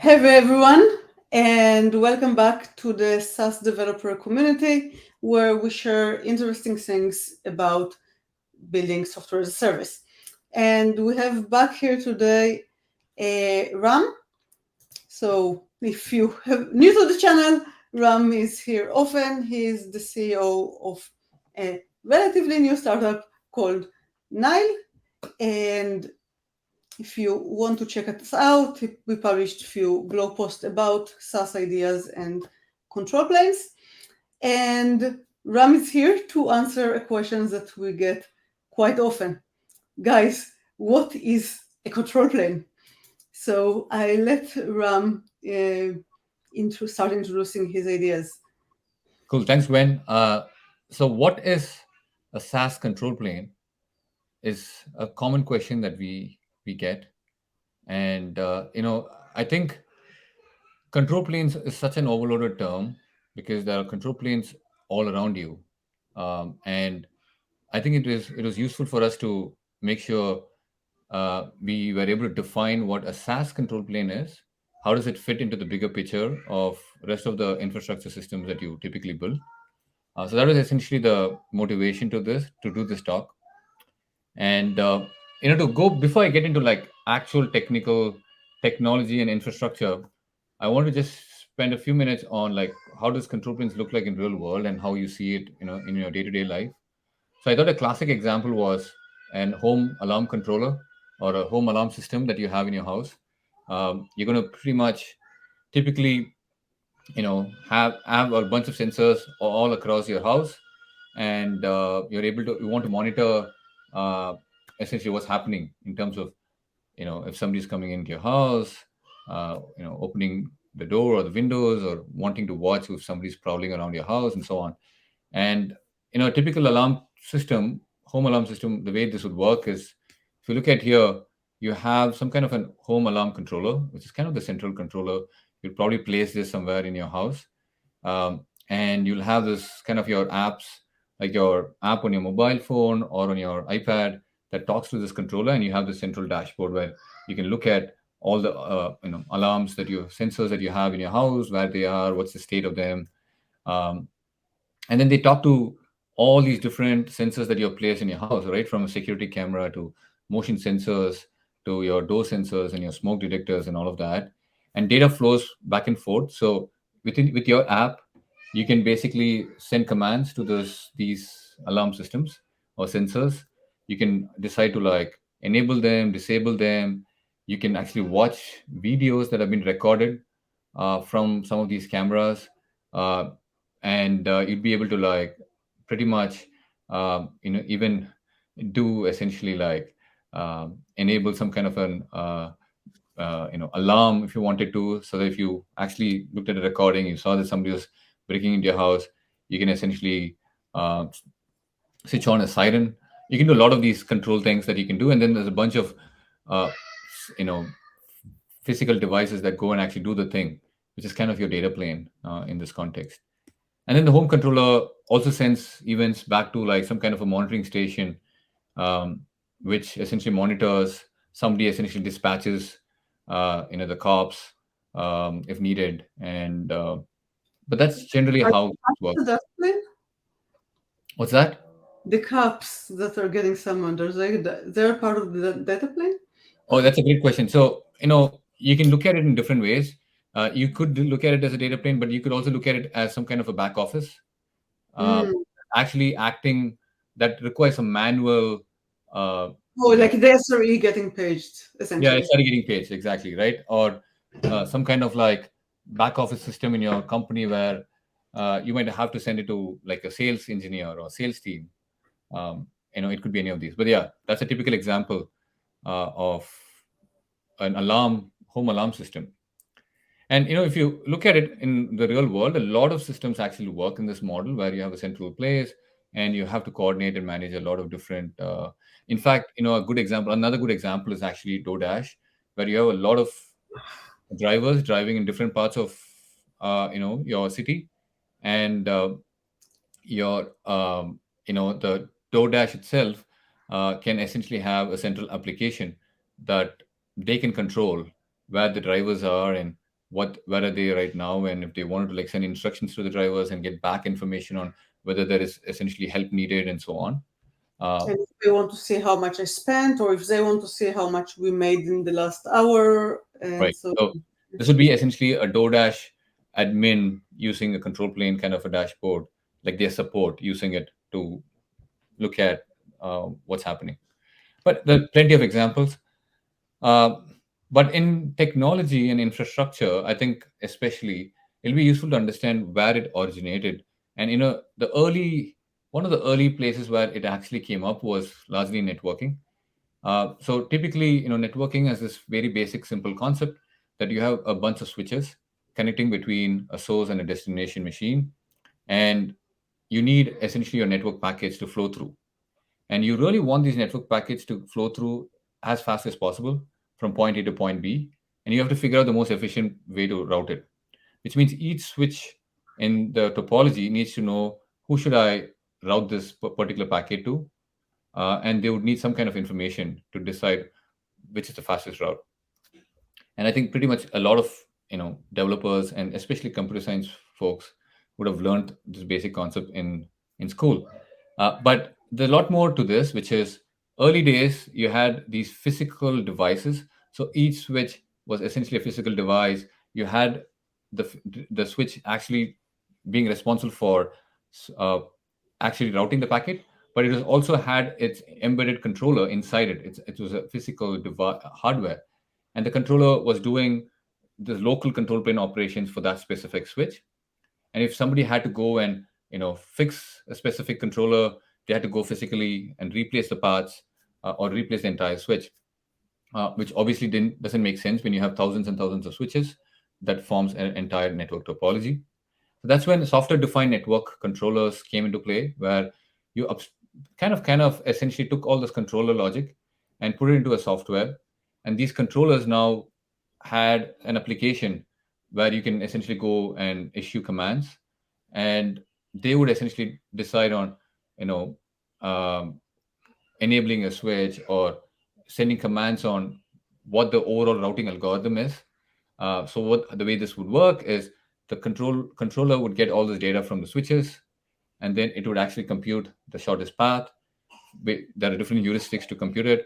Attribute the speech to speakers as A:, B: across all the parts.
A: Hello, everyone, and welcome back to the SaaS developer community, where we share interesting things about building software as a service. And we have back here today Ram. So, if you have new to the channel, Ram is here often. He is the CEO of a relatively new startup called Nile, and if you want to check us out, we published a few blog posts about SaaS ideas and control planes. And Ram is here to answer a question that we get quite often. Guys, what is a control plane? So I let Ram start introducing his ideas.
B: Cool. Thanks, Gwen. So, what is a SaaS control plane? Is a common question that we get, and I think control planes is such an overloaded term because there are control planes all around you, and I think it was useful for us to make sure we were able to define what a SaaS control plane is. How does it fit into the bigger picture of rest of the infrastructure systems that you typically build? So that was essentially the motivation to do this talk. And to go before I get into like actual technical technology and infrastructure, I want to just spend a few minutes on like how does control planes look like in real world and how you see it, in your day-to-day life. So I thought a classic example was an home alarm controller or a home alarm system that you have in your house. You're going to pretty much typically have a bunch of sensors all across your house, and you want to monitor uh, essentially what's happening in terms of if somebody's coming into your house, opening the door or the windows, or wanting to watch if somebody's prowling around your house and so on. And a typical alarm system, home alarm system, the way this would work is, if you look at here, you have some kind of an home alarm controller, which is kind of the central controller. You'll probably place this somewhere in your house, and you'll have this kind of your apps, like your app on your mobile phone or on your iPad, that talks to this controller, and you have the central dashboard where you can look at all the alarms that you sensors that you have in your house, where they are, what's the state of them. um, and then they talk to all these different sensors that you have placed in your house, right, from a security camera to motion sensors to your door sensors and your smoke detectors and all of that. And data flows back and forth. So with your app, you can basically send commands to these alarm systems or sensors. You can decide to like enable them, disable them. You can actually watch videos that have been recorded from some of these cameras, uh, and you'd be able to like pretty much even do essentially like enable some kind of an alarm if you wanted to, so that if you actually looked at a recording, you saw that somebody was breaking into your house, you can essentially uh, switch on a siren. You can do a lot of these control things that you can do, and then there's a bunch of uh, you know physical devices that go and actually do the thing, which is kind of your data plane in this context. And then the home controller also sends events back to like some kind of a monitoring station, um, which essentially monitors. Somebody essentially dispatches, the cops if needed, and but that's generally
A: Are
B: how it
A: the
B: works.
A: data plane?
B: What's that?
A: The cops that are getting summoned, they're part of the data plane?
B: Oh, that's a great question. So, you can look at it in different ways. You could look at it as a data plane, but you could also look at it as some kind of a back office, uh,
A: Mm.
B: actually acting, that requires a manual. Uh,
A: Oh,
B: you know,
A: like the SRE getting paged,
B: yeah, it's
A: essentially.
B: already getting paid exactly, right? Or some kind of like back office system in your company where you might have to send it to like a sales engineer or sales team. It could be any of these, but yeah, that's a typical example of an home alarm system. And if you look at it in the real world, a lot of systems actually work in this model where you have a central place and you have to coordinate and manage a lot of different. In fact, another good example is actually DoorDash, where you have a lot of drivers driving in different parts of your city, and the DoorDash itself can essentially have a central application that they can control where the drivers are and where are they right now, and if they wanted to like send instructions to the drivers and get back information on whether there is essentially help needed and so on. uh,
A: And if they want to see how much I spent, or if they want to see how much we made in the last hour, and
B: right,
A: so
B: so this would be essentially a DoorDash admin using a control plane kind of a dashboard, like their support using it to look at what's happening. But there are plenty of examples. Uh, but in technology and infrastructure, I think especially it'll be useful to understand where it originated. And the early one of the early places where it actually came up was largely networking. So typically, networking has this very basic, simple concept that you have a bunch of switches connecting between a source and a destination machine, and you need essentially your network packets to flow through. And you really want these network packets to flow through as fast as possible from point A to point B. And you have to figure out the most efficient way to route it, which means each switch in the topology needs to know who should I route this particular packet to. And they would need some kind of information to decide which is the fastest route. And I think pretty much a lot of developers and especially computer science folks would have learned this basic concept in school. But there's a lot more to this, which is early days you had these physical devices. So each switch was essentially a physical device. You had the switch actually being responsible for uh, actually routing the packet, but it was also had its embedded controller inside it. It was a physical hardware, and the controller was doing the local control plane operations for that specific switch. And if somebody had to go and fix a specific controller, they had to go physically and replace the parts, or replace the entire switch, which obviously doesn't make sense when you have thousands and thousands of switches. That forms an entire network topology. So that's when software-defined network controllers came into play, where you kind of essentially took all this controller logic and put it into a software. And these controllers now had an application where you can essentially go and issue commands, and they would essentially decide on, you know, um, enabling a switch or sending commands on what the overall routing algorithm is. So what the way this would work is the controller would get all this data from the switches, and then it would actually compute the shortest path. There are different heuristics to compute it,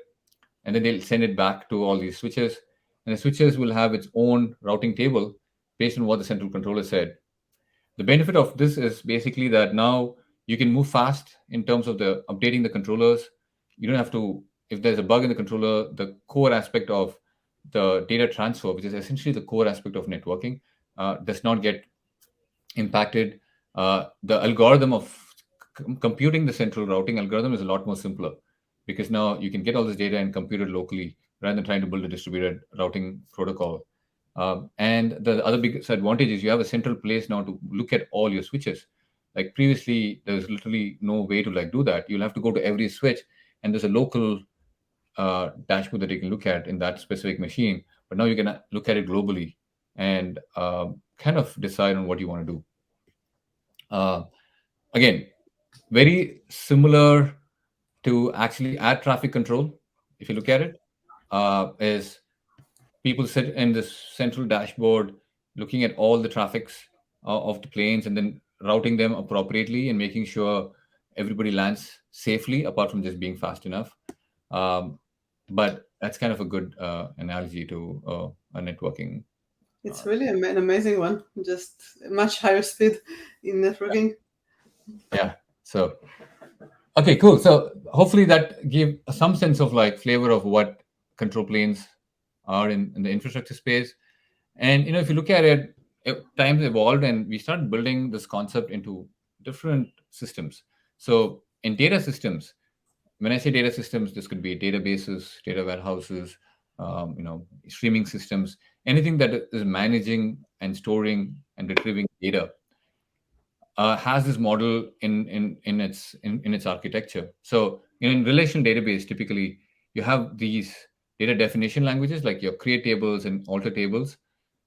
B: and then they'll send it back to all these switches, and the switches will have its own routing table based on what the central controller said. The benefit of this is basically that now you can move fast in terms of the updating the controllers. You don't have to, if there's a bug in the controller, the core aspect of the data transfer, which is essentially the core aspect of networking, does not get impacted. The algorithm of computing the central routing algorithm is a lot more simpler, because now you can get all this data and compute it locally rather than trying to build a distributed routing protocol. And the other big advantage is you have a central place now to look at all your switches. Like previously, there's literally no way to like do that. You'll have to go to every switch, and there's a local dashboard that you can look at in that specific machine. But now you can look at it globally and kind of decide on what you want to do. Uh, Again, very similar to actually air traffic control. If you look at it, is people sit in this central dashboard looking at all the traffics of the planes and then routing them appropriately and making sure everybody lands safely, apart from just being fast enough. Um, but that's kind of a good analogy to a networking.
A: it's
B: Uh,
A: really an amazing one. Just much higher speed in networking.
B: yeah. So okay, cool. So hopefully that gave some sense of like flavor of what control planes are in the infrastructure space. And if you look at it, times evolved and we started building this concept into different systems. So in data systems, when I say data systems, this could be databases, data warehouses, streaming systems, anything that is managing and storing and retrieving data has this model in its architecture. So in relational database, typically you have these data definition languages like your create tables and alter tables.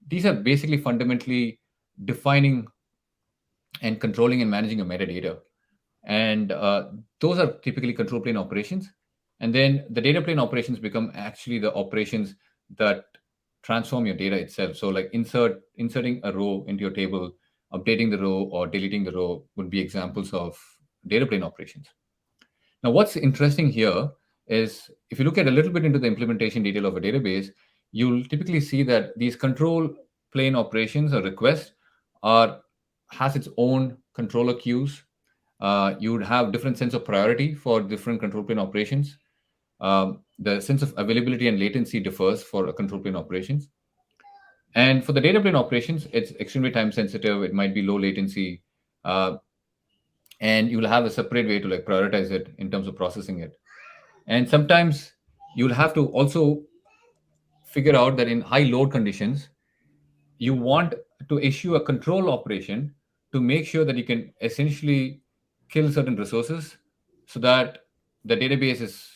B: These are basically fundamentally defining and controlling and managing your metadata, and those are typically control plane operations. And then the data plane operations become actually the operations that transform your data itself. So like inserting a row into your table, updating the row or deleting the row would be examples of data plane operations. Now, what's interesting here is if you look at a little bit into the implementation detail of a database, you'll typically see that these control plane operations or requests are has its own controller queues. You would have different sense of priority for different control plane operations. The sense of availability and latency differs for a control plane operations. And for the data plane operations, it's extremely time sensitive. It might be low latency, uh, and you will have a separate way to like prioritize it in terms of processing it. And sometimes you'll have to also figure out that in high load conditions, you want to issue a control operation to make sure that you can essentially kill certain resources so that the database is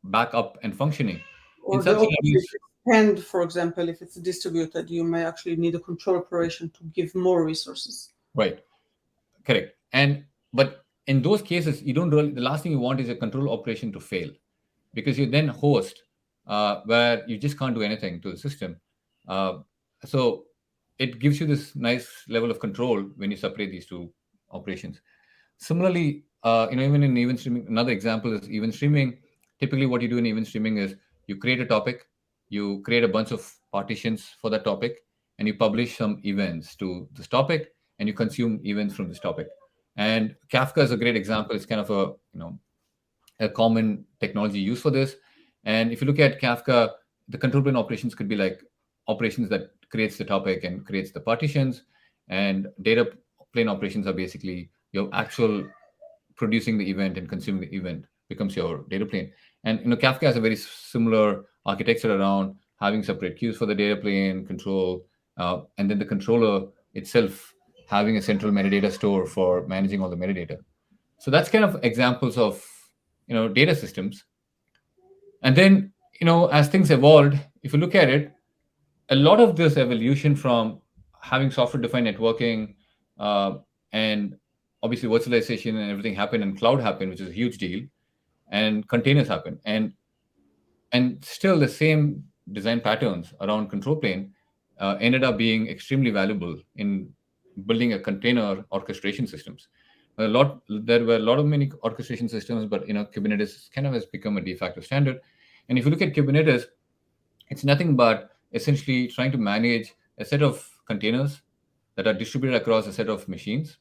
B: back up and functioning. In
A: Or the
B: such
A: opposite,
B: scenarios,
A: and for example, if it's distributed, you may actually need a control operation to give more resources.
B: right, correct. And but in those cases, you don't really, the last thing you want is a control operation to fail because you then host where you just can't do anything to the system. Uh, so it gives you this nice level of control when you separate these two operations. Similarly, even in event streaming, another example is event streaming. Typically, what you do in event streaming is you create a topic, you create a bunch of partitions for that topic, and you publish some events to this topic, and you consume events from this topic. And Kafka is a great example. It's kind of a common technology used for this. And if you look at Kafka, the control plane operations could be like operations that creates the topic and creates the partitions, and data plane operations are basically your actual producing the event and consuming the event becomes your data plane. And Kafka has a very similar architecture around having separate queues for the data plane control, and then the controller itself having a central metadata store for managing all the metadata. So that's kind of examples of data systems. And then as things evolved, if you look at it, a lot of this evolution from having software defined networking, uh, and obviously virtualization and everything happened and cloud happened, which is a huge deal, and containers happened, and still the same design patterns around control plane ended up being extremely valuable in building a container orchestration systems. There were a lot of many orchestration systems, but Kubernetes kind of has become a de facto standard. And if you look at Kubernetes, it's nothing but essentially trying to manage a set of containers that are distributed across a set of machines,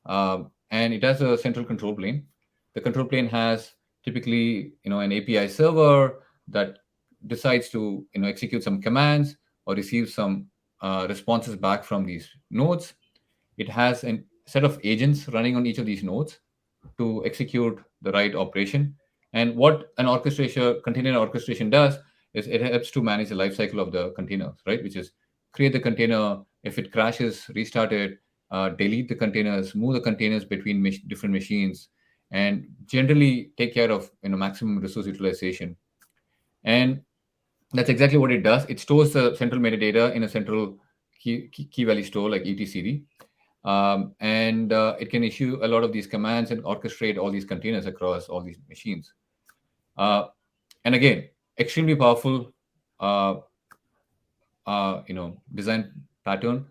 B: and it has a central control plane. The control plane has typically, an API server that decides to, execute some commands or receive some responses back from these nodes. It has a set of agents running on each of these nodes to execute the right operation. And what an orchestration, container orchestration does is it helps to manage the lifecycle of the containers, right? Which is create the container, if it crashes, restart it, delete the containers, move the containers between different machines, and generally take care of maximum resource utilization. And that's exactly what it does. It stores the central metadata in a central key value store like etcd, and it can issue a lot of these commands and orchestrate all these containers across all these machines. Uh, and again, extremely powerful, uh, design pattern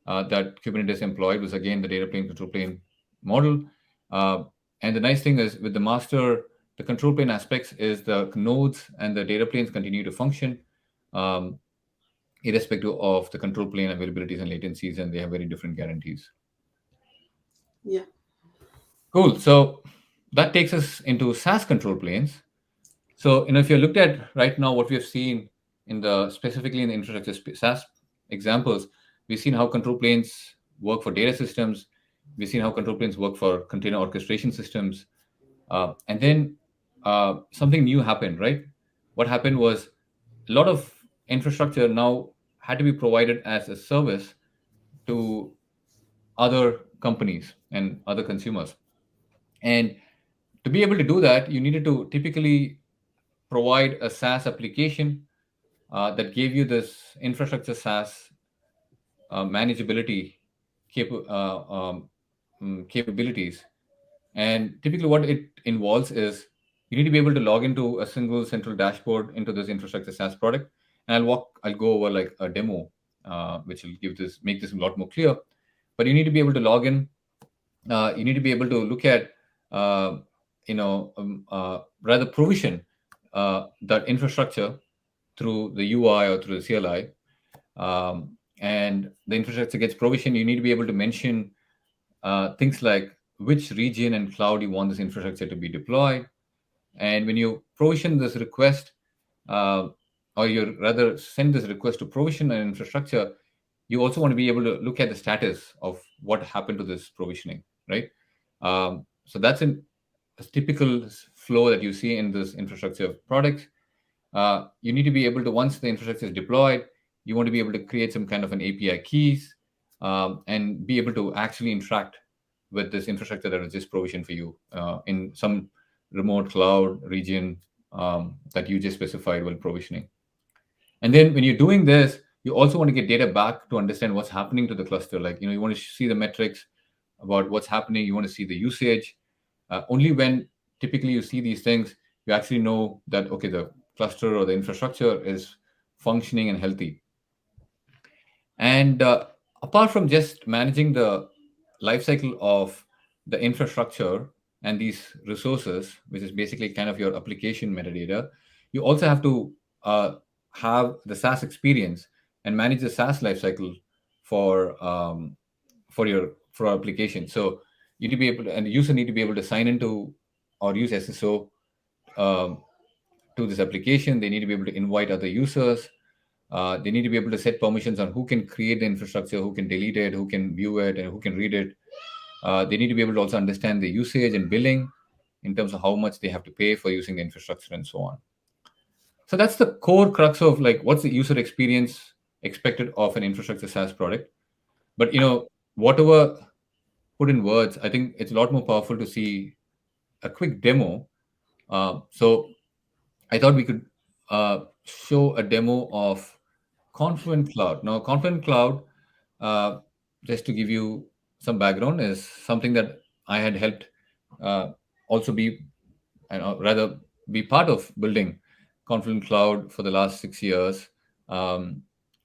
B: that Kubernetes employed was again the data plane control plane model. Uh, and the nice thing is with the master, the control plane aspects is the nodes and the data planes continue to function, um, irrespective of the control plane availabilities and latencies, and they have very different guarantees.
A: Yeah.
B: Cool. So that takes us into SaaS control planes. So, if you looked at right now what we have seen in the specifically in the infrastructure SaaS examples, we've seen how control planes work for data systems. We've seen how control planes work for container orchestration systems. And then something new happened, right? What happened was a lot of infrastructure now had to be provided as a service to other companies and other consumers. And to be able to do that, you needed to typically provide a SaaS application that gave you this infrastructure SaaS manageability capabilities. And typically, what it involves is you need to be able to log into a single central dashboard into this infrastructure SaaS product. And I'll go over like a demo, which will make this a lot more clear. But you need to be able to log in. You need to be able to look at, uh, rather provision that infrastructure through the UI or through the CLI. And the infrastructure gets provisioned. You need to be able to mention things like which region and cloud you want this infrastructure to be deployed. And when you provision this request, uh, or you rather send this request to provision an infrastructure, you also want to be able to look at the status of what happened to this provisioning, right? So that's a typical flow that you see in this infrastructure products. You need to be able to, once the infrastructure is deployed, you want to be able to create some kind of an API keys, and be able to actually interact with this infrastructure that was just provisioned for you in some remote cloud region that you just specified while provisioning. And then when you're doing this, you also want to get data back to understand what's happening to the cluster. Like, you want to see the metrics about what's happening. You want to see the usage. Only when typically you see these things, you actually know that, okay, the cluster or the infrastructure is functioning and healthy. And apart from just managing the lifecycle of the infrastructure and these resources, which is basically kind of your application metadata, you also have to have the SaaS experience and manage the SaaS lifecycle for for our application. So you need to be able to, and the user need to be able to sign into or use SSO um, to this application. They need to be able to invite other users. They need to be able to set permissions on who can create the infrastructure, who can delete it, who can view it, and who can read it. They need to be able to also understand the usage and billing in terms of how much they have to pay for using the infrastructure and so on. So that's the core crux of like what's the user experience expected of an infrastructure SaaS product. But whatever put in words, I think it's a lot more powerful to see a quick demo. So I thought we could show a demo of Confluent Cloud. Now, Confluent Cloud, uh, just to give you some background, is something that I had helped uh, also be, and rather be part of building Confluent Cloud for the last 6 years, um,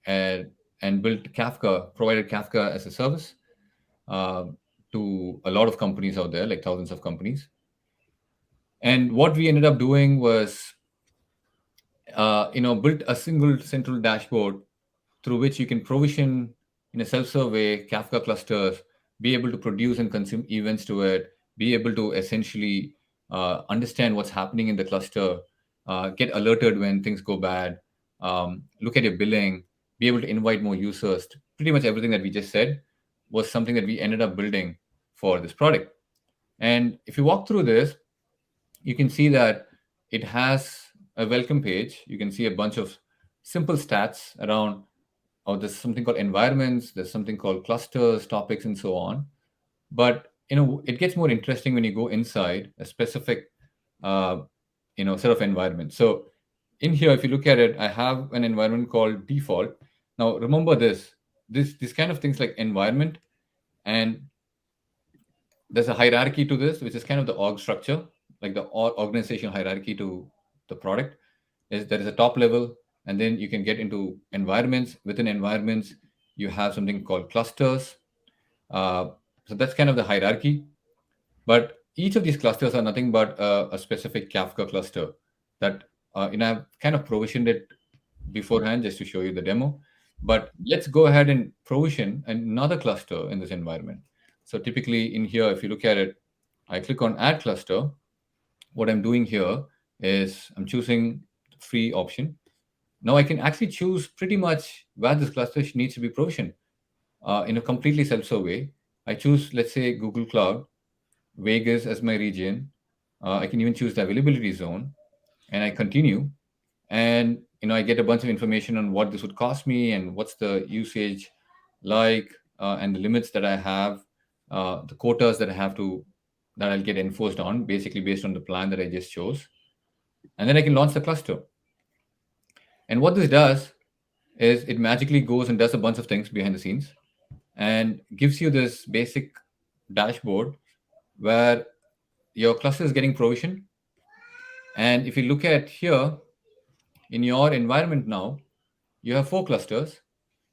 B: and built Kafka, provided Kafka as a service uh, to a lot of companies out there, like thousands of companies. And what we ended up doing was built a single central dashboard through which you can provision in a self-serve way Kafka clusters, be able to produce and consume events to it, be able to essentially understand what's happening in the cluster, get alerted when things go bad, look at your billing, be able to invite more users. Pretty much everything that we just said was something that we ended up building for this product. And if you walk through this, you can see that it has a welcome page. You can see a bunch of simple stats around, or there's something called environments, there's something called clusters, topics, and so on. But it gets more interesting when you go inside a specific uh, set of environments. So in here, if you look at it, I have an environment called default. Now remember this kind of things like environment, and there's a hierarchy to this, which is kind of the org structure, like the organization hierarchy to the product. Is there is a top level, and then you can get into environments. Within environments, you have something called clusters. Uh, so that's kind of the hierarchy. But each of these clusters are nothing but a specific Kafka cluster that I've kind of provisioned it beforehand just to show you the demo. But let's go ahead and provision another cluster in this environment. So typically in here, if you look at it, I click on add cluster. What I'm doing here is I'm choosing the free option. Now I can actually choose pretty much where this cluster needs to be provisioned in a completely self-serve way. I choose, let's say, Google Cloud, Vegas as my region. I can even choose the availability zone, and I continue. And I get a bunch of information on what this would cost me and what's the usage like, and the limits that I have, the quotas that I'll get enforced on, basically based on the plan that I just chose. And then I can launch the cluster. And what this does is it magically goes and does a bunch of things behind the scenes and gives you this basic dashboard where your cluster is getting provisioned. And if you look at here in your environment now, you have 4 clusters.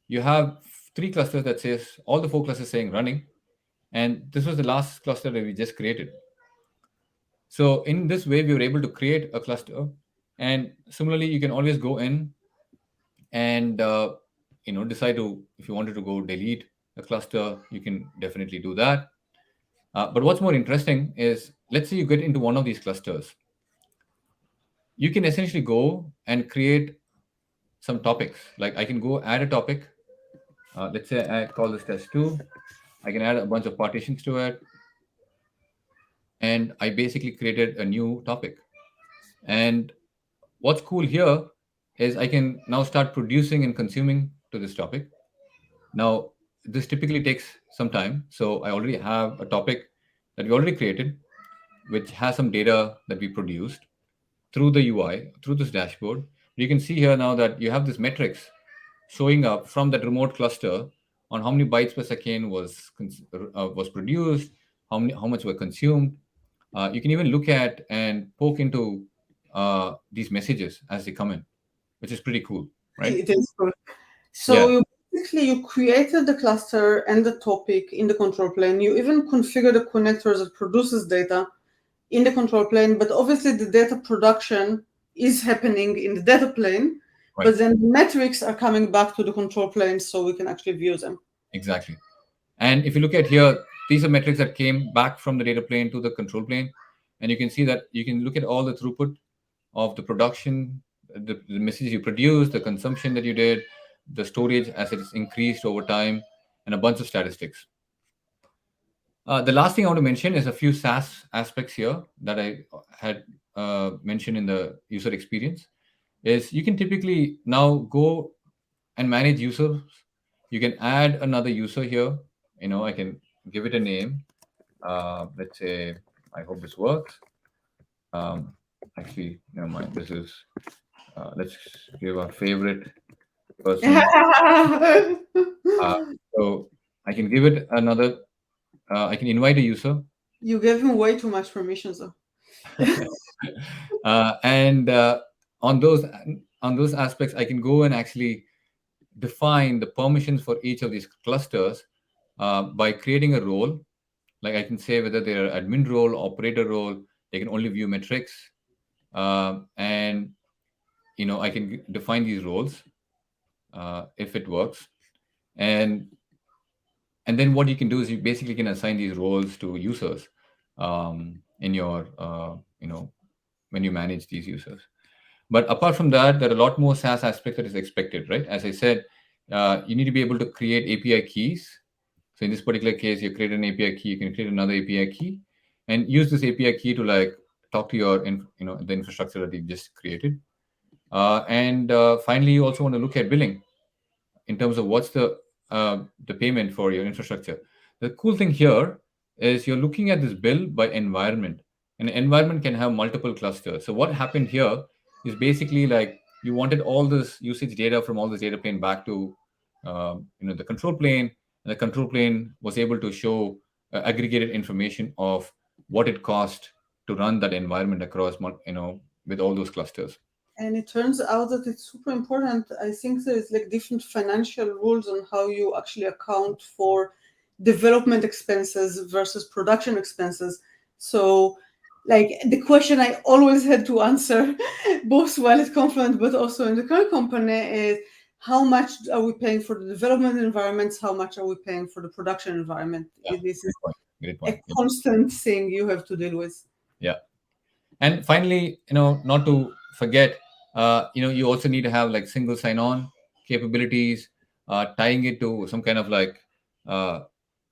B: You have 3 clusters that says all the 4 clusters saying running, and this was the last cluster that we just created. So in this way, we were able to create a cluster, and similarly, you can always go in and decide to, if you wanted to go delete a cluster, you can definitely do that. But what's more interesting is, let's say you get into one of these clusters, you can essentially go and create some topics. Like I can go add a topic. Let's say I call this test 2. I can add a bunch of partitions to it, and I basically created a new topic. And what's cool here is I can now start producing and consuming to this topic. Now, this typically takes some time. So I already have a topic that we already created, which has some data that we produced through the UI, through this dashboard. You can see here now that you have this metrics showing up from that remote cluster on how many bytes per second was produced, how much were consumed. You can even look at and poke into these messages as they come in, which is pretty cool, right?
A: It is good.
B: Yeah,
A: So you created the cluster and the topic in the control plane. You even configure the connectors that produces data in the control plane, but obviously the data production is happening in the data plane,
B: right.
A: but then the metrics are coming back to the control plane so we can actually view them.
B: Exactly. And if you look at here, these are metrics that came back from the data plane to the control plane. And you can see that you can look at all the throughput of the production, the message you produced, the consumption that you did, the storage as it is increased over time, and a bunch of statistics. The last thing I want to mention is a few SaaS aspects here that I had mentioned in the user experience. Is you can typically now go and manage users. You can add another user here. I can give it a name. Let's say, I hope this works. Actually, never mind. This is, let's give our favorite person. Uh, so I can give it another, I can invite a user.
A: You gave him way too much permissions, though.
B: And on those aspects, I can go and actually define the permissions for each of these clusters by creating a role. Like I can say whether they're admin role, operator role, they can only view metrics. And I can define these roles if it works. And then what you can do is you basically can assign these roles to users in your when you manage these users. But apart from that, there are a lot more SaaS aspects that is expected, right? As I said, you need to be able to create API keys. So in this particular case, you create an API key, you can create another API key, and use this API key to like talk to your, the infrastructure that you just created. And finally, you also want to look at billing in terms of what's the payment for your infrastructure. The cool thing here is you're looking at this bill by environment. An environment can have multiple clusters. So what happened here is basically like you wanted all this usage data from all this data plane back to the control plane, and the control plane was able to show aggregated information of what it cost to run that environment across with all those clusters.
A: And it turns out that it's super important. I think there's like different financial rules on how you actually account for development expenses versus production expenses. So, like the question I always had to answer, both while at Confluent but also in the current company, is how much are we paying for the development environments? How much are we paying for the production environment?
B: Yeah,
A: This is
B: great
A: a
B: point. Yeah.
A: constant thing you have to deal with.
B: Yeah. And finally, not to forget, you also need to have like single sign-on capabilities, tying it to some kind of like,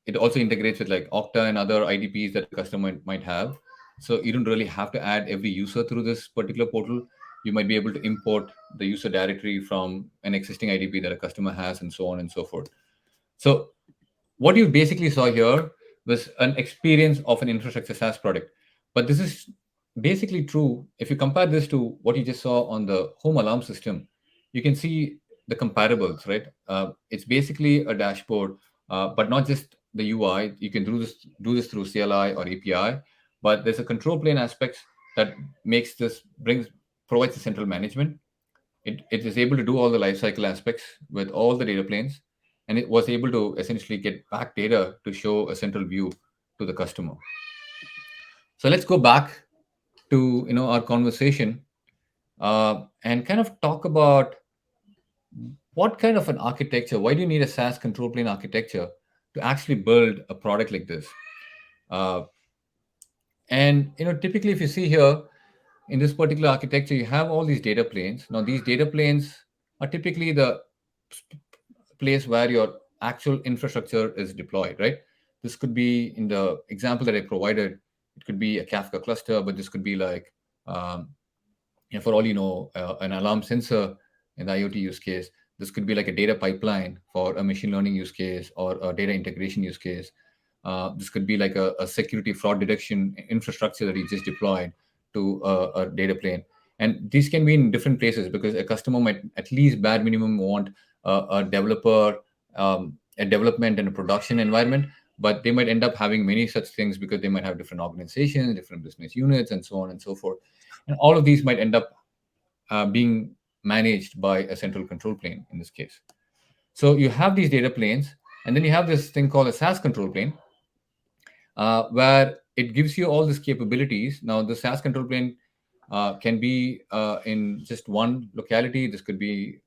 B: it also integrates with like Okta and other IDPs that a customer might have. So you don't really have to add every user through this particular portal. You might be able to import the user directory from an existing IDP that a customer has, and so on and so forth. So what you basically saw here was an experience of an infrastructure SaaS product. But this is basically true. If you compare this to what you just saw on the home alarm system, you can see the comparables, right? It's basically a dashboard, but not just the UI. You can do this through CLI or API, but there's a control plane aspect that provides the central management. It is able to do all the lifecycle aspects with all the data planes, and it was able to essentially get back data to show a central view to the customer. So let's go back to our conversation, and kind of talk about what kind of an architecture. Why do you need a SaaS control plane architecture to actually build a product like this? Uh, and typically, if you see here in this particular architecture, you have all these data planes. Now, these data planes are typically the place where your actual infrastructure is deployed, right? This could be in the example that I provided. It could be a Kafka cluster, but this could be like, um, for all an alarm sensor in the IoT use case. This could be like a data pipeline for a machine learning use case or a data integration use case. This could be like a security fraud detection infrastructure that you just deployed to a data plane. And these can be in different places because a customer might at least bare minimum want a developer, a development and a production environment, but they might end up having many such things because they might have different organizations, different business units, and so on and so forth. And all of these might end up being managed by a central control plane in this case. So you have these data planes, and then you have this thing called a SaaS control plane, where it gives you all these capabilities. Now, the SaaS control plane can be in just one locality. This could be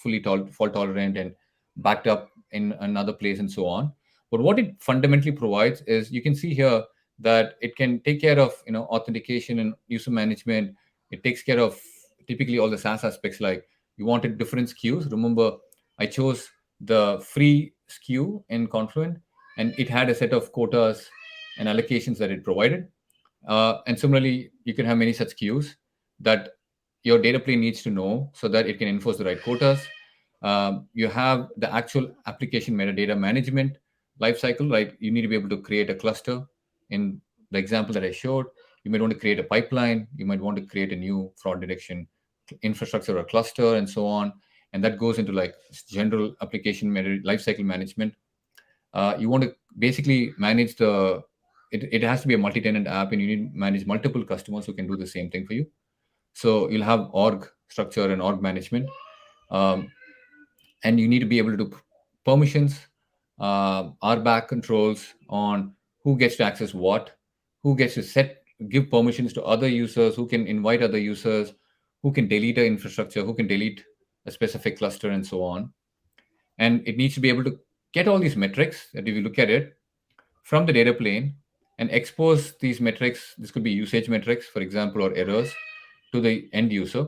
B: fully fault tolerant and backed up in another place, and so on. But what it fundamentally provides is, you can see here that it can take care of authentication and user management. It takes care of typically all the SaaS aspects, like you wanted different SKUs. Remember, I chose the free SKU in Confluent, and it had a set of quotas and allocations that it provided. And similarly, you can have many such queues that your data plane needs to know so that it can enforce the right quotas. You have the actual application metadata management lifecycle, right? You need to be able to create a cluster. In the example that I showed, you might want to create a pipeline. You might want to create a new fraud detection infrastructure or cluster, and so on. And that goes into like general application lifecycle management. You want to basically manage it has to be a multi-tenant app, and you need to manage multiple customers who can do the same thing for you. So you'll have org structure and org management, um, and you need to be able to do permissions, RBAC controls on who gets to access what, who gets to give permissions to other users, who can invite other users, who can delete an infrastructure, who can delete a specific cluster, and so on. And it needs to be able to get all these metrics that, if you look at it, from the data plane, and expose these metrics. This could be usage metrics, for example, or errors, to the end user,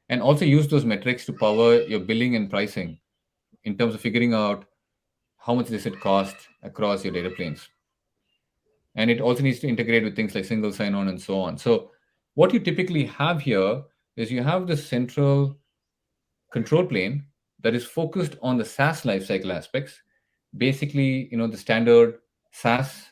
B: and also use those metrics to power your billing and pricing in terms of figuring out how much does it cost across your data planes. And it also needs to integrate with things like single sign-on and so on. So what you typically have here is you have the central control plane that is focused on the SaaS lifecycle aspects, basically, the standard SaaS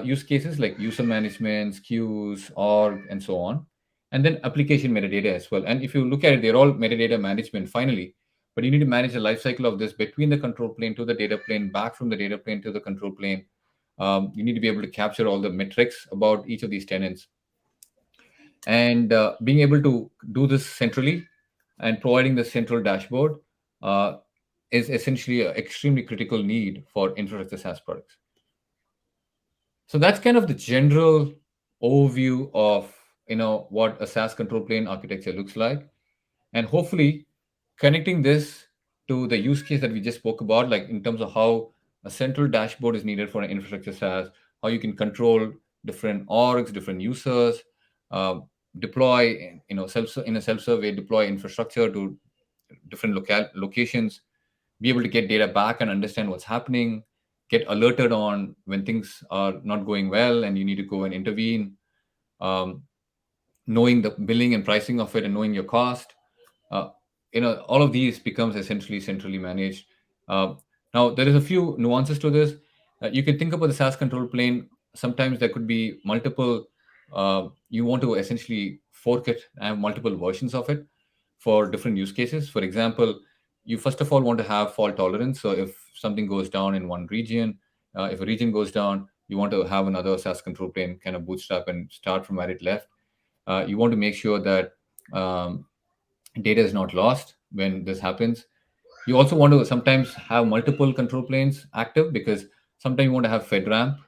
B: use cases like user management, SKUs, org, and so on, and then application metadata as well. And if you look at it, they're all metadata management finally, but you need to manage the lifecycle of this between the control plane to the data plane, back from the data plane to the control plane. You need to be able to capture all the metrics about each of these tenants, and being able to do this centrally and providing the central dashboard uh, is essentially an extremely critical need for infrastructure SaaS products. So that's kind of the general overview of what a SaaS control plane architecture looks like, and hopefully connecting this to the use case that we just spoke about, like in terms of how a central dashboard is needed for an infrastructure SaaS, how you can control different orgs, different users, uh, deploy, in a self-serve way, deploy infrastructure to different locations, be able to get data back and understand what's happening, get alerted on when things are not going well and you need to go and intervene, um, knowing the billing and pricing of it and knowing your cost. uh, all of these becomes essentially centrally managed. uh, Now there is a few nuances to this. You can think about the SaaS control plane. Sometimes there could be multiple, you want to essentially fork it and have multiple versions of it for different use cases. For example, you first of all want to have fault tolerance. So if something goes down in one region, if a region goes down, you want to have another SaaS control plane kind of bootstrap and start from where it left. You want to make sure that um, data is not lost when this happens. You also want to sometimes have multiple control planes active, because sometimes you want to have FedRAMP.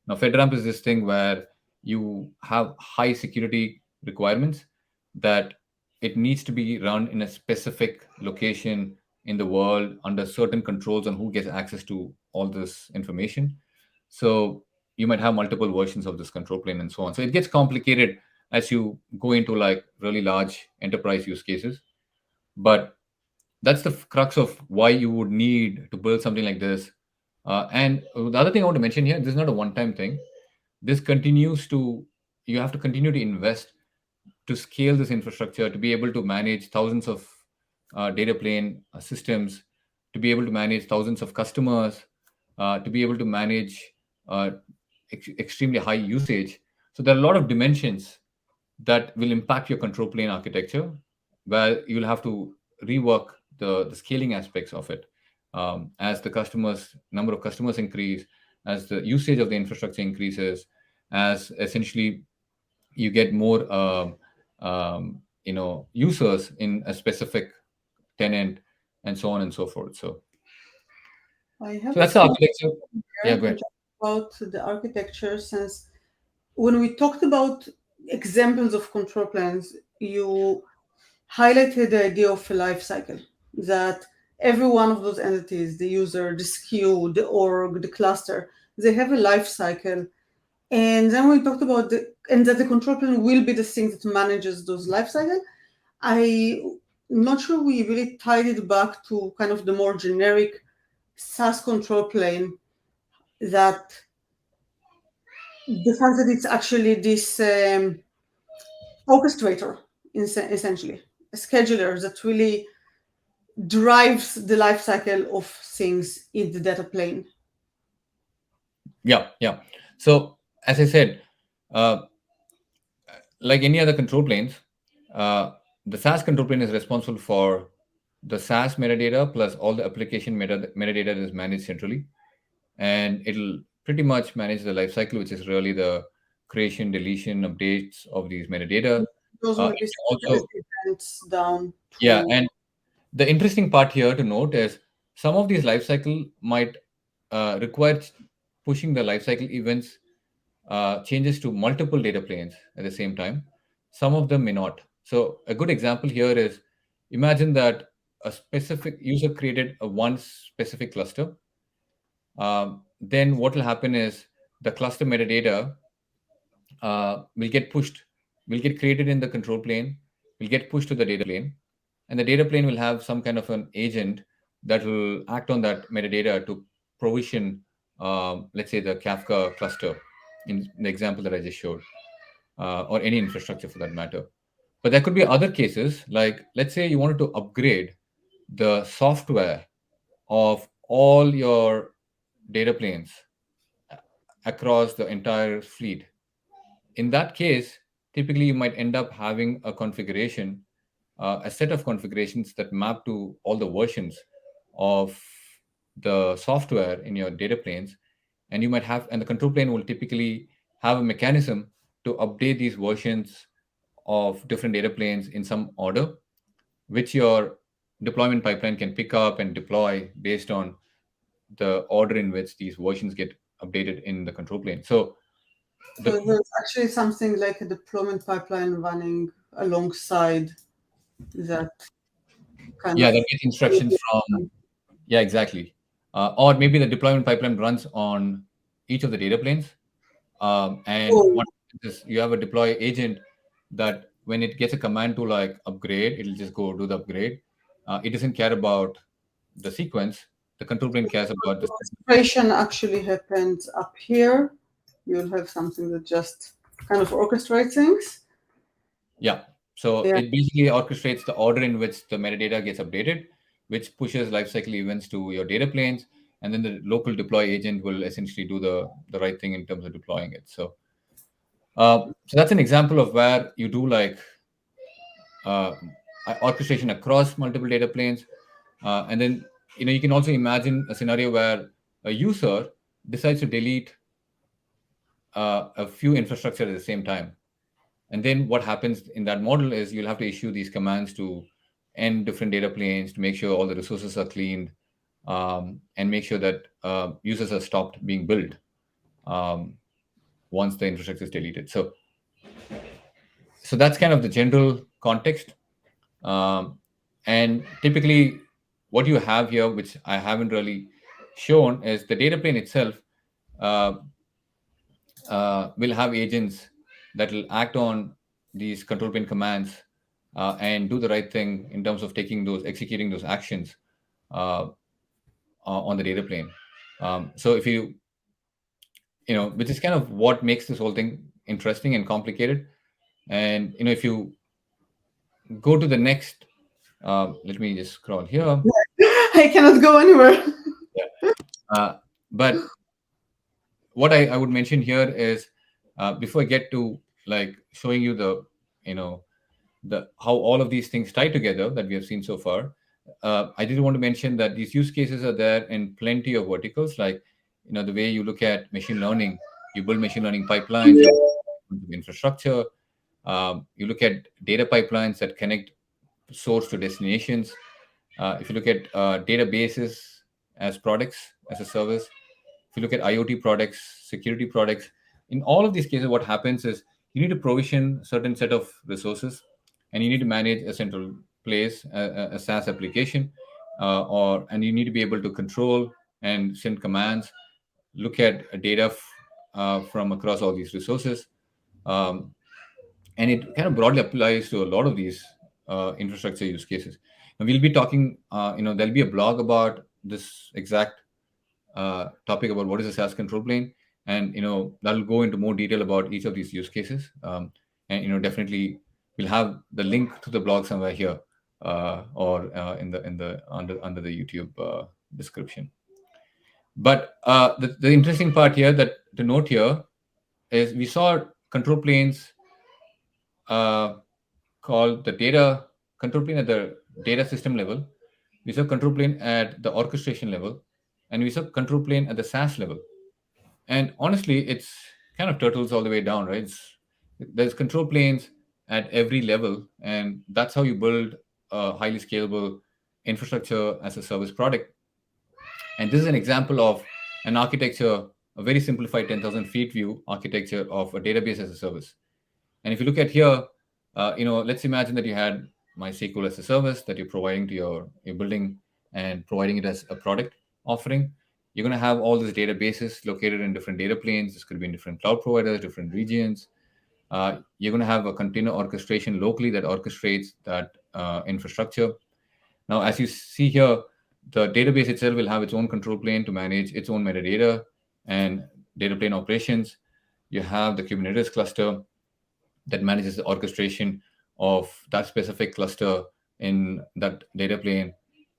B: Now, FedRAMP is this thing where you have high security requirements that it needs to be run in a specific location in the world under certain controls on who gets access to all this information. So you might have multiple versions of this control plane and so on. So it gets complicated as you go into like really large enterprise use cases. But that's the crux of why you would need to build something like this. And the other thing I want to mention here, this is not a one-time thing. This continues to, you have to continue to invest to scale this infrastructure, to be able to manage thousands of data plane systems, to be able to manage thousands of customers, to be able to manage uh, extremely high usage. So there are a lot of dimensions that will impact your control plane architecture, where you'll have to rework the scaling aspects of it, as the customers number of customers increase, as the usage of the infrastructure increases, as essentially you get more users in a specific tenant, and so on and so forth.
A: I
B: So
A: have a
B: that's the
A: small
B: architecture. Yeah,
A: here
B: go ahead.
A: just about the architecture, since when we talked about examples of control plans, you highlighted the idea of a life cycle, that every one of those entities, the user, the SKU, the org, the cluster, they have a life cycle. And then we talked about and that the control plane will be the thing that manages those life cycle. I'm not sure we really tied it back to kind of the more generic SaaS control plane, that the fact that it's actually this orchestrator, essentially, a scheduler that really drives the life cycle of things in the data plane.
B: Yeah, yeah. So as I said, uh, like any other control planes, uh, the SaaS control plane is responsible for the SaaS metadata plus all the application metadata that is managed centrally, and it'll pretty much manage the lifecycle, which is really the creation, deletion, updates of these metadata.
A: Those will
B: It
A: be
B: can
A: stored as
B: also,
A: events down
B: yeah,
A: to
B: and the interesting part here to note is some of these lifecycle might require pushing the lifecycle events changes to multiple data planes at the same time. Some of them may not. So a good example here is, imagine that a specific user created a one specific cluster. Then what will happen is the cluster metadata will get pushed, will get created in the control plane, will get pushed to the data plane, and the data plane will have some kind of an agent that will act on that metadata to provision, let's say, the Kafka cluster in the example that I just showed, or any infrastructure for that matter. But there could be other cases, like let's say you wanted to upgrade the software of all your data planes across the entire fleet. In that case, typically you might end up having a configuration, a set of configurations that map to all the versions of the software in your data planes. And you might have, and the control plane will typically have a mechanism to update these versions of different data planes in some order, which your deployment pipeline can pick up and deploy based on the order in which these versions get updated in the control plane. So
A: so
B: the
A: there's actually something like a deployment pipeline running alongside that kind
B: yeah,
A: of.
B: that gets instructions from, yeah, exactly. Or maybe the deployment pipeline runs on each of the data planes. And
A: Oh,
B: what happens is you have a deploy agent that when it gets a command to like upgrade, it'll just go do the upgrade. It doesn't care about the sequence. The control plane cares about the sequence.
A: orchestration actually happens up here. You'll have something that just kind of orchestrates things.
B: Yeah. So
A: Yeah.
B: it basically orchestrates the order in which the metadata gets updated, which pushes lifecycle events to your data planes, and then the local deploy agent will essentially do the right thing in terms of deploying it. So that's an example of where you do like uh, orchestration across multiple data planes, and then you can also imagine a scenario where a user decides to delete a few infrastructure at the same time. And then what happens in that model is you'll have to issue these commands to and different data planes to make sure all the resources are cleaned, and make sure that users are stopped being built um, once the infrastructure is deleted. So that's kind of the general context. Um, and typically, what you have here, which I haven't really shown, is the data plane itself uh, will have agents that will act on these control plane commands and do the right thing in terms of executing those actions uh, on the data plane. So if which is kind of what makes this whole thing interesting and complicated. And if you go to the next, let me just scroll here.
A: I cannot go anywhere.
B: Yeah. But what I would mention here is, before I get to like showing you you know the how all of these things tie together that we have seen so far, I did want to mention that these use cases are there in plenty of verticals. Like the way you look at machine learning, you build machine learning pipelines, you build infrastructure. You look at data pipelines that connect source to destinations. If you look at databases as products as a service, if you look at IoT products, security products, in all of these cases, what happens is you need to provision a certain set of resources, and you need to manage a central place, a SaaS application, and you need to be able to control and send commands, look at data from across all these resources. Um, and it kind of broadly applies to a lot of these infrastructure use cases. And we'll be talking, there'll be a blog about this exact topic about what is a SaaS control plane, and that'll go into more detail about each of these use cases. And definitely we'll have the link to the blog somewhere here, or in the under the YouTube description. But the interesting part here that to note here is we saw control planes uh, called the data control plane at the data system level. We saw control plane at the orchestration level, and we saw control plane at the SaaS level. And honestly, it's kind of turtles all the way down, right? There's control planes at every level, and that's how you build a highly scalable infrastructure as a service product. And this is an example of an architecture, a very simplified 10,000 feet view architecture of a database as a service. And if you look at here, let's imagine that you had MySQL as a service that you're providing to your building and providing it as a product offering. You're going to have all these databases located in different data planes. This could be in different cloud providers, different regions. You're going to have a container orchestration locally that orchestrates that infrastructure. Now, as you see here, the database itself will have its own control plane to manage its own metadata and data plane operations. You have the Kubernetes cluster that manages the orchestration of that specific cluster in that data plane.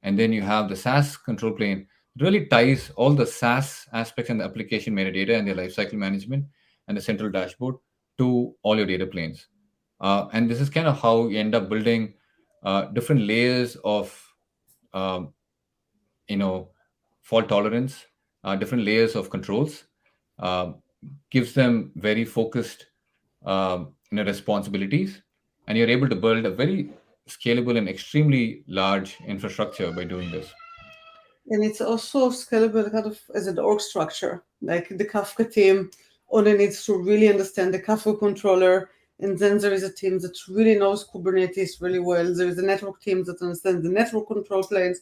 B: And then you have the SaaS control plane. It really ties all the SaaS aspects and the application metadata and their lifecycle management and the central dashboard to all your data planes. And this is kind of how you end up building different layers of um, you know fault tolerance, different layers of controls, uh, gives them very focused responsibilities, and you're able to build a very scalable and extremely large infrastructure by doing this.
A: And it's also scalable kind of as an org structure. Like the Kafka team only needs to really understand the Kafka controller. And then there is a team that really knows Kubernetes really well. There is a network team that understands the network control planes.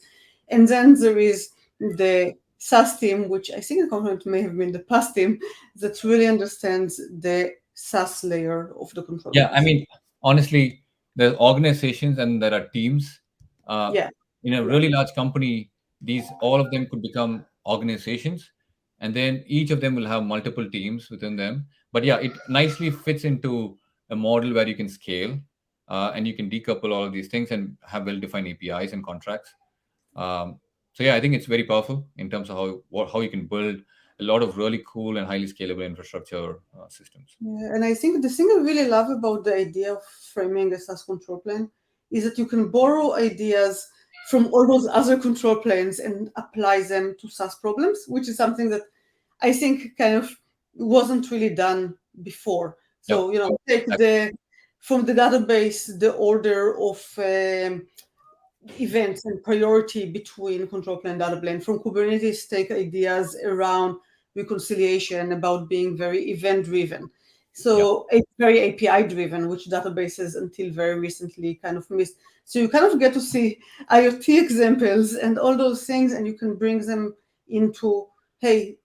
A: And then there is the SaaS team, which I think the Confluent may have been the past team, that really understands the SaaS layer of the control
B: Yeah, I
A: planes.
B: mean, honestly, there's organizations and there are teams. Uh,
A: Yeah,
B: in a
A: yeah.
B: really large company, these all of them could become organizations, and then each of them will have multiple teams within them. But yeah, it nicely fits into a model where you can scale, and you can decouple all of these things and have well-defined APIs and contracts. So yeah, I think it's very powerful in terms of how you can build a lot of really cool and highly scalable infrastructure systems.
A: Yeah, and I think the thing I really love about the idea of framing a SaaS control plane is that you can borrow ideas from all those other control planes and apply them to SaaS problems, which is something that I think kind of wasn't really done before.
B: Yep.
A: So, take the from the database the order of events and priority between control plane and data plane. From Kubernetes, take ideas around reconciliation, about being very event driven.
B: Yeah.
A: So it's very API driven, which databases until very recently kind of missed. So you kind of get to see IoT examples and all those things, and you can bring them into, hey,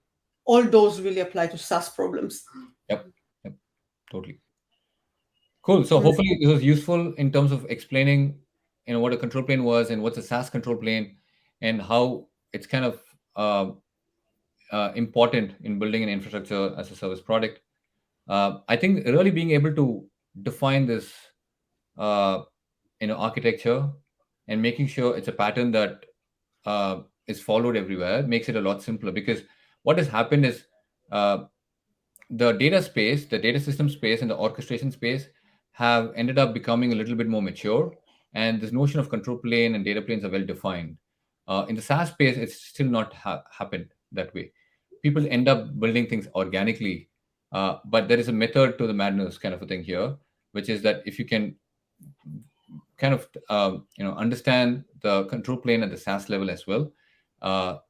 A: all those really apply to SaaS problems.
B: Yep. Yep. Totally. Cool. So hopefully it was useful in terms of explaining, what a control plane was and what's a SaaS control plane, and how it's kind of important in building an infrastructure as a service product. I think really being able to define this, uh, architecture, and making sure it's a pattern that is followed everywhere makes it a lot simpler. Because what has happened is, uh, the data space, the data system space, and the orchestration space have ended up becoming a little bit more mature, and this notion of control plane and data planes are well defined. In the SaaS space, it's still not happened that way. People end up building things organically, but there is a method to the madness kind of a thing here, which is that if you can kind of understand the control plane at the SaaS level as well,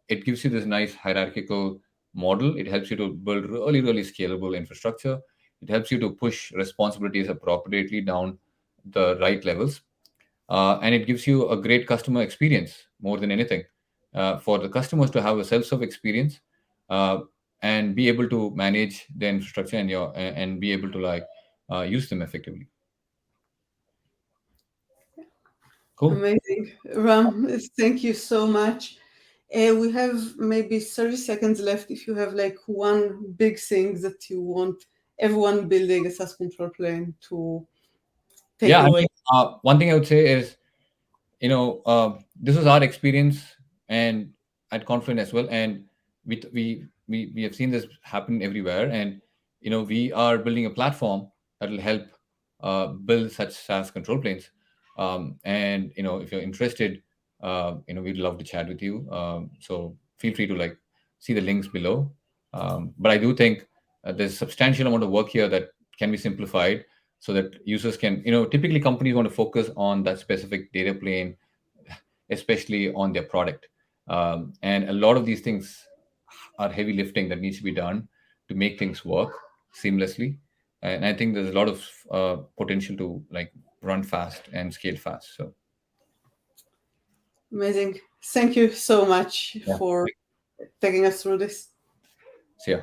B: it gives you this nice hierarchical model. It helps you to build really, really scalable infrastructure. It helps you to push responsibilities appropriately down the right levels, and it gives you a great customer experience more than anything. For the customers to have a self-serve experience, uh, and be able to manage the infrastructure and be able to use them effectively. Cool.
A: Amazing. Ram, thank you so much. We have maybe 30 seconds left. If you have like one big thing that you want everyone building a SaaS control plane to take
B: Yeah, I
A: away.
B: mean, one thing I would say is, this was our experience and at Confluent as well, and we have seen this happen everywhere. And we are building a platform that will help build such SaaS control planes. And if you're interested, we'd love to chat with you. So feel free to see the links below. But I do think there's a substantial amount of work here that can be simplified, so that users can, typically companies want to focus on that specific data plane, especially on their product. And a lot of these things are heavy lifting that needs to be done to make things work seamlessly. And I think there's a lot of potential to run fast and scale fast. So
A: Amazing. Thank you so much
B: yeah,
A: for taking us through this.
B: see ya.